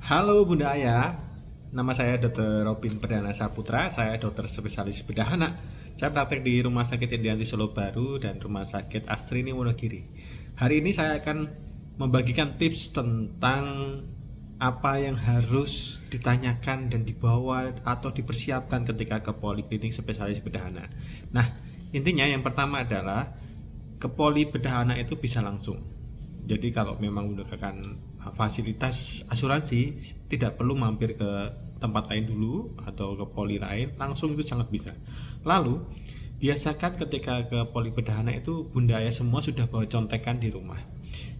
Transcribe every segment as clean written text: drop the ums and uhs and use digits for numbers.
Halo Bunda Ayah, nama saya Dr. Robin Perdana Saputra, saya dokter spesialis bedah anak. Saya praktek di Rumah Sakit Indianti Solo Baru dan Rumah Sakit Astrini Wonogiri. Hari ini saya akan membagikan tips tentang apa yang harus ditanyakan dan dibawa atau dipersiapkan ketika ke poliklinik spesialis bedah anak. Nah, intinya yang pertama adalah ke poli bedah anak itu bisa langsung. Jadi kalau memang menggunakan fasilitas asuransi, tidak perlu mampir ke tempat lain dulu atau ke poli lain, langsung itu sangat bisa. Lalu biasakan ketika ke poli bedah anak itu Bunda Ayah semua sudah bawa contekan di rumah.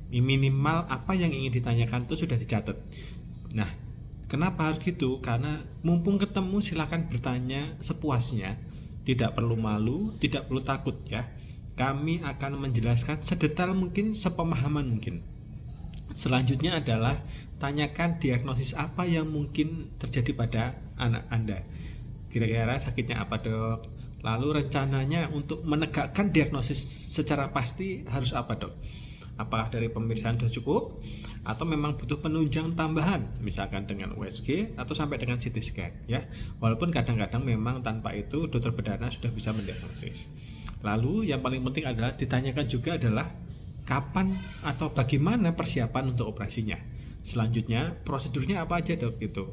Minimal apa yang ingin ditanyakan itu sudah dicatat. Nah, kenapa harus gitu? Karena mumpung ketemu silakan bertanya sepuasnya. Tidak perlu malu, tidak perlu takut ya. Kami akan menjelaskan sedetail mungkin, sepemahaman mungkin. Selanjutnya adalah tanyakan diagnosis apa yang mungkin terjadi pada anak Anda. Kira-kira sakitnya apa, Dok? Lalu rencananya untuk menegakkan diagnosis secara pasti harus apa, Dok? Apakah dari pemeriksaan sudah cukup atau memang butuh penunjang tambahan, misalkan dengan USG atau sampai dengan CT scan ya. Walaupun kadang-kadang memang tanpa itu dokter bedah anak sudah bisa mendiagnosis. Lalu yang paling penting adalah ditanyakan juga adalah kapan atau bagaimana persiapan untuk operasinya. Selanjutnya prosedurnya apa aja, Dok, gitu.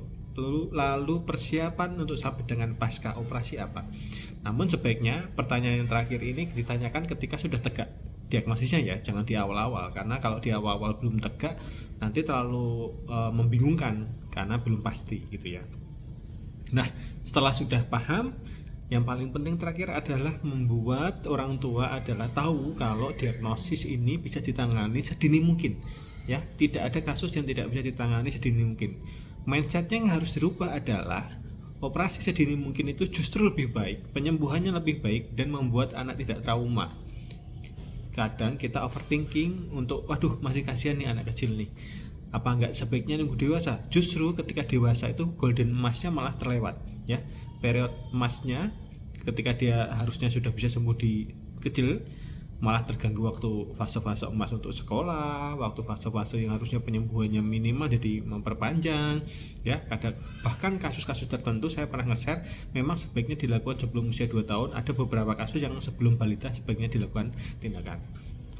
Lalu persiapan untuk sampai dengan pasca operasi apa. Namun sebaiknya pertanyaan yang terakhir ini ditanyakan ketika sudah tegak diagnosisnya ya, jangan di awal-awal, karena kalau di awal-awal belum tegak nanti terlalu membingungkan karena belum pasti gitu ya. Nah, setelah sudah paham, yang paling penting terakhir adalah membuat orang tua adalah tahu kalau diagnosis ini bisa ditangani sedini mungkin ya. Tidak ada kasus yang tidak bisa ditangani sedini mungkin. Mindsetnya yang harus dirubah adalah operasi sedini mungkin itu justru lebih baik, penyembuhannya lebih baik dan membuat anak tidak trauma. Kadang kita overthinking untuk waduh masih kasihan nih anak kecil nih, apa enggak sebaiknya nunggu dewasa. Justru ketika dewasa itu golden emasnya malah terlewat ya. Period emasnya ketika dia harusnya sudah bisa sembuh di kecil malah terganggu waktu fase-fase emas untuk sekolah, waktu fase-fase yang harusnya penyembuhannya minimal jadi memperpanjang ya. Kadang bahkan kasus-kasus tertentu saya pernah nge-share memang sebaiknya dilakukan sebelum usia 2 tahun. Ada beberapa kasus yang sebelum balita sebaiknya dilakukan tindakan.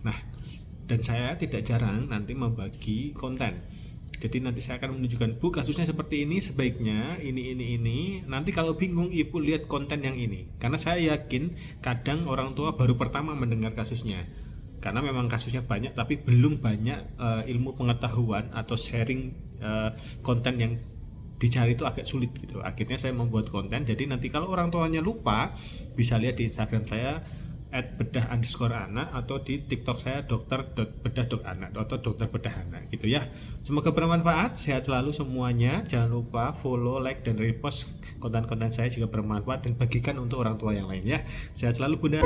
Nah, dan saya tidak jarang nanti membagi konten. Jadi nanti saya akan menunjukkan, Bu, kasusnya seperti ini, sebaiknya ini. Nanti kalau bingung, Ibu lihat konten yang ini. Karena saya yakin kadang orang tua baru pertama mendengar kasusnya. Karena memang kasusnya banyak, tapi belum banyak ilmu pengetahuan atau sharing konten yang dicari itu agak sulit gitu. Akhirnya saya membuat konten. Jadi nanti kalau orang tuanya lupa, bisa lihat di Instagram saya @bedah_anak atau di TikTok saya dokter.bedah.anak atau dokter bedah anak gitu ya. Semoga bermanfaat, sehat selalu semuanya. Jangan lupa follow, like dan repost konten-konten saya jika bermanfaat dan bagikan untuk orang tua yang lain ya. Sehat selalu Bunda.